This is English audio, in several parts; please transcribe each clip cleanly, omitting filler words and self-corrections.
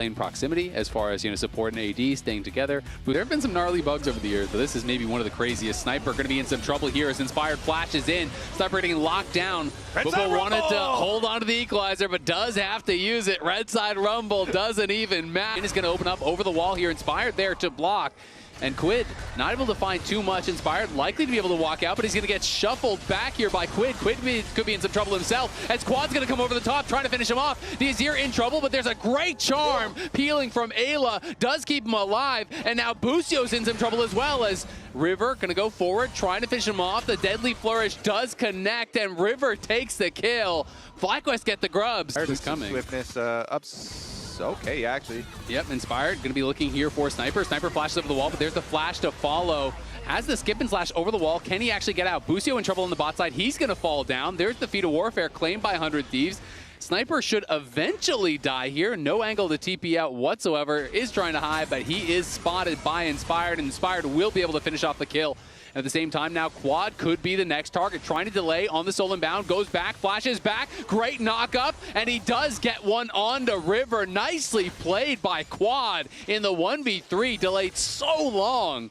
in proximity as far as, support and AD staying together. But there have been some gnarly bugs over the years, but this is maybe one of the craziest. Sniper going to be in some trouble here as Inspired flashes in. Sniper getting locked down. Bubba wanted to hold on to the equalizer, but does have to use it. Red side rumble doesn't even matter. Is going to open up over the wall here. Inspired there to block. And Quid not able to find too much. Inspired likely to be able to walk out, but he's going to get shuffled back here by Quid. Quid could be in some trouble himself as Quad's going to come over the top trying to finish him off. The Azir in trouble, but there's a great charm peeling from Ayla. Does keep him alive, and now Busio's in some trouble as well as River going to go forward trying to finish him off. The deadly flourish does connect, and River takes the kill. FlyQuest get the grubs. Is coming. Swiftness up. Okay, actually. Yep, Inspired going to be looking here for Sniper. Sniper flashes over the wall, but there's the flash to follow. Has the skip and slash over the wall. Can he actually get out? Busio in trouble on the bot side. He's going to fall down. There's the feat of warfare claimed by 100 Thieves. Sniper should eventually die here. No angle to TP out whatsoever. Is trying to hide, but he is spotted by Inspired, and Inspired will be able to finish off the kill. At the same time now, Quad could be the next target. Trying to delay on the soul inbound. Goes back, flashes back. Great knock up, and he does get one onto River. Nicely played by Quad in the 1v3. Delayed so long.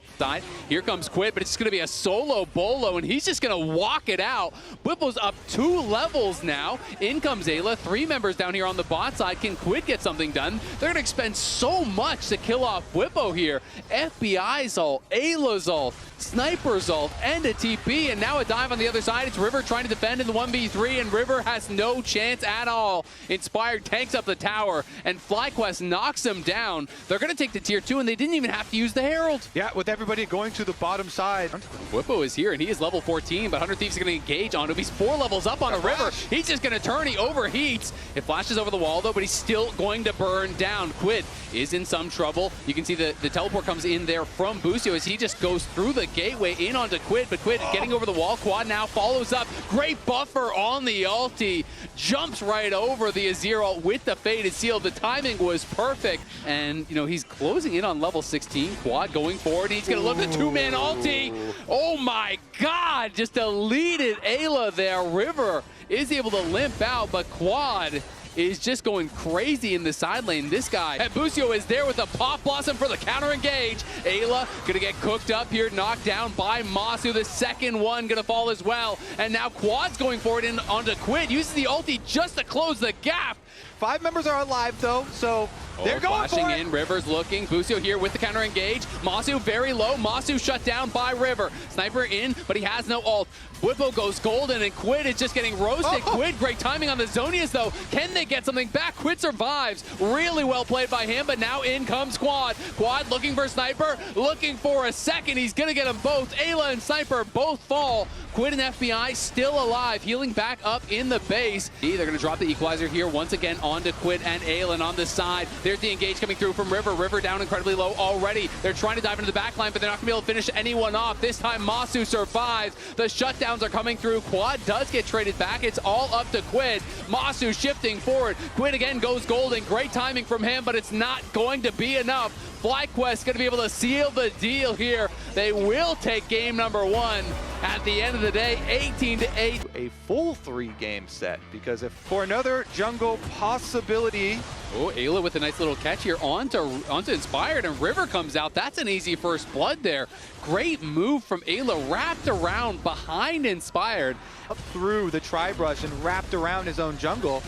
Here comes Quid, but it's going to be a solo bolo, and he's just going to walk it out. Whipple's up 2 levels now. In comes Ayla. 3 members down here on the bot side. Can Quid get something done? They're going to expend so much to kill off Whippo here. FBI's ult, Ayla's ult, Sniper's ult, and a TP, and now a dive on the other side. It's River trying to defend in the 1v3, and River has no chance at all. Inspired tanks up the tower, and FlyQuest knocks him down. They're going to take the tier 2, and they didn't even have to use the Herald. Yeah, with everybody going to the bottom side. Whippo is here, and he is level 14, but 100 Thieves is going to engage onto him. He's 4 levels up on a River. He's just going to turn. He overheats. It flashes over the wall, though, but he's still going to burn down. Quid is in some trouble. You can see the teleport comes in there from Busio as he just goes through the gateway in onto Quid, but Quid getting over the wall. Quad now follows up. Great buffer on the ulti. Jumps right over the Azir ult with the faded seal. The timing was perfect, and he's closing in on level 16. Quad going forward. He's going to look at the 2-man ulti. Oh my God! Just deleted Ayla there. River is able to limp out, but Quad is just going crazy in the side lane. This guy, and Busio is there with a pop blossom for the counter engage. Ayla gonna get cooked up here, knocked down by Masu. The second one gonna fall as well. And now Quad's going forward in onto Quid, uses the ulti just to close the gap. 5 members are alive though, so they're going for it. Flashing in, River's looking. Busio here with the counter engage. Masu very low. Masu shut down by River. Sniper in, but he has no ult. Whippo goes golden, and Quid is just getting roasted. Quid, great timing on the Zonias though. Can they get something back? Quid survives. Really well played by him, but now in comes Quad. Quad looking for Sniper, looking for a second. He's gonna get them both. Ayla and Sniper both fall. Quid and FBI still alive, healing back up in the base. They're gonna drop the equalizer here once again onto Quid and Ayla on the side. There's the engage coming through from River. River down incredibly low already. They're trying to dive into the backline, but they're not gonna be able to finish anyone off. This time Masu survives. The shutdowns are coming through. Quad does get traded back. It's all up to Quid. Masu shifting forward. Quid again goes golden. Great timing from him, but it's not going to be enough. FlyQuest going to be able to seal the deal here. They will take game number 1 at the end of the day, 18-8. A full 3-game set, because if for another jungle possibility. Oh, Ayla with a nice little catch here onto Inspired, and River comes out. That's an easy first blood there. Great move from Ayla, wrapped around behind Inspired. Up through the tri-brush and wrapped around his own jungle.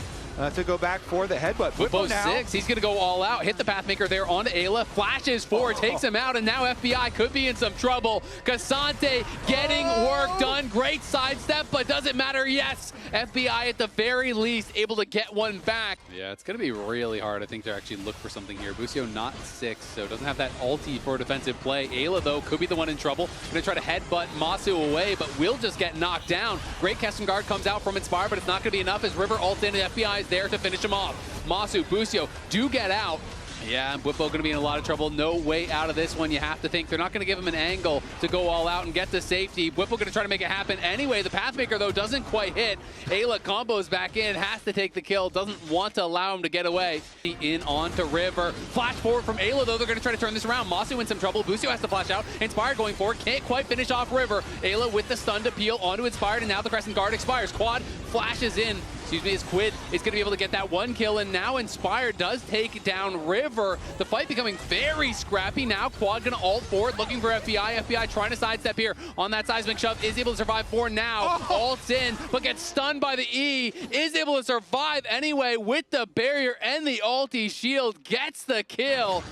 To go back for the headbutt. Whippo 6, he's going to go all out. Hit the Pathmaker there onto Ayla. Flashes forward, takes him out, and now FBI could be in some trouble. Cassante getting work done. Great sidestep, but doesn't matter. Yes, FBI at the very least able to get one back. Yeah, it's going to be really hard, I think, to actually look for something here. Busio not 6, so doesn't have that ulti for a defensive play. Ayla, though, could be the one in trouble. Going to try to headbutt Masu away, but will just get knocked down. Great custom guard comes out from Inspire, but it's not going to be enough as River ult in, and FBI is there to finish him off. Masu, Busio do get out. Yeah, and Whippo going to be in a lot of trouble. No way out of this one, you have to think. They're not going to give him an angle to go all out and get to safety. Whippo going to try to make it happen anyway. The Pathmaker, though, doesn't quite hit. Ayla combos back in, has to take the kill, doesn't want to allow him to get away. In onto River. Flash forward from Ayla, though. They're going to try to turn this around. Masu in some trouble. Busio has to flash out. Inspired going forward. Can't quite finish off River. Ayla with the stun to peel onto Inspired, and now the Crescent Guard expires. Quad flashes in. Excuse me, as Quid is going to be able to get that one kill, and now Inspired does take down River. The fight becoming very scrappy now. Quad going to ult forward, looking for FBI. FBI trying to sidestep here on that seismic shove. Is able to survive for now. Ults in, but gets stunned by the E. Is able to survive anyway with the barrier and the ulti shield. Gets the kill.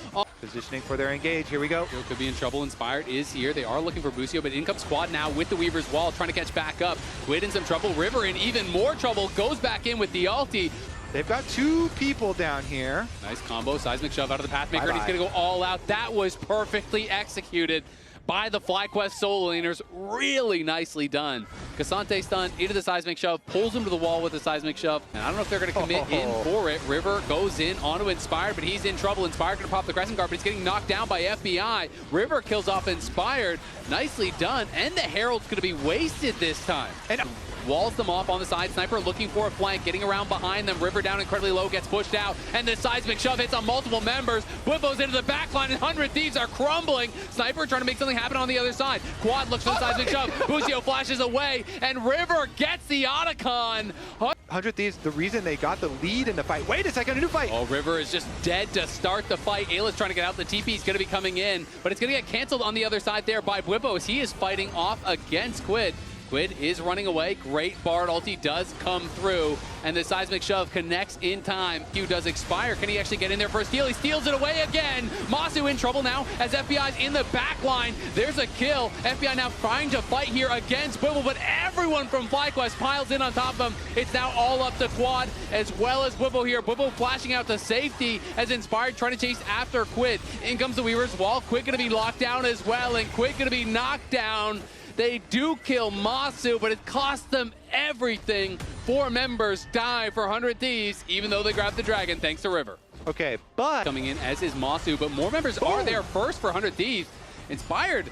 Positioning for their engage. Here we go. Still could be in trouble. Inspired is here. They are looking for Busio, but in comes Quad now with the Weaver's Wall, trying to catch back up. Quid in some trouble. River in even more trouble. Goes back in with the ulti. They've got two people down here. Nice combo. Seismic shove out of the Pathmaker. And he's going to go all out. That was perfectly executed by the FlyQuest solo laners. Really nicely done. Cassante stun into the seismic shove, pulls him to the wall with the seismic shove. And I don't know if they're going to commit in for it. River goes in onto Inspired, but he's in trouble. Inspired going to pop the Crescent Guard, but he's getting knocked down by FBI. River kills off Inspired. Nicely done. And the Herald's going to be wasted this time. And walls them off on the side. Sniper looking for a flank, getting around behind them. River down incredibly low, gets pushed out, and the seismic shove hits on multiple members. Bwipo's into the back line, and 100 Thieves are crumbling. Sniper trying to make something happen on the other side. Quad looks for the seismic shove. Busio flashes away, and River gets the Otacon. 100 Thieves, the reason they got the lead in the fight. Wait a second, a new fight. Oh, River is just dead to start the fight. Ayla's trying to get out. The TP is going to be coming in, but it's going to get canceled on the other side there by Bwipo as he is fighting off against Quid. Quid is running away. Great Bard ulti does come through, and the seismic shove connects in time. Q does expire. Can he actually get in there for a steal? He steals it away again. Masu in trouble now as FBI's in the back line. There's a kill. FBI now trying to fight here against Bwipo, but everyone from FlyQuest piles in on top of him. It's now all up to Quad as well as Bwipo here. Bwipo flashing out to safety as Inspired trying to chase after Quid. In comes the Weaver's Wall. Quid going to be locked down as well, and Quid going to be knocked down. They do kill Masu, but it cost them everything. 4 members die for 100 Thieves, even though they grabbed the dragon, thanks to River. Okay, but coming in, as is Masu, but more members are there first for 100 Thieves. Inspired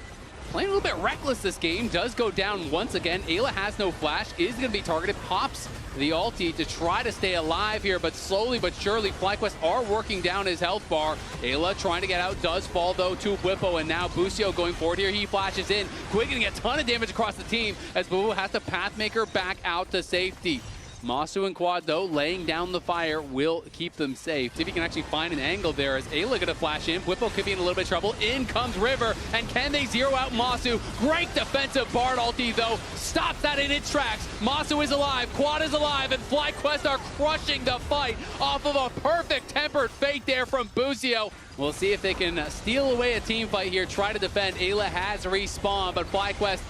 playing a little bit reckless this game, does go down once again. Ayla has no flash, is going to be targeted, pops the ulti to try to stay alive here, but slowly but surely FlyQuest are working down his health bar. Ayla trying to get out, does fall though to Bwipo, and now Busio going forward here. He flashes in. Quid getting a ton of damage across the team as Bwipo has to Pathmaker back out to safety. Masu and Quad, though, laying down the fire will keep them safe. See if he can actually find an angle there as Ayla going to flash in. Bwipo could be in a little bit of trouble. In comes River, and can they zero out Masu? Great defensive Bard ulti, though. Stops that in its tracks. Masu is alive, Quad is alive, and FlyQuest are crushing the fight off of a perfect tempered fate there from Busio. We'll see if they can steal away a team fight here, try to defend. Ayla has respawned, but FlyQuest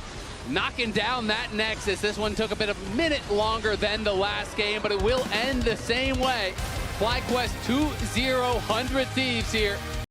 knocking down that Nexus. This one took a minute longer than the last game, but it will end the same way. FlyQuest 2-0, 100 Thieves here.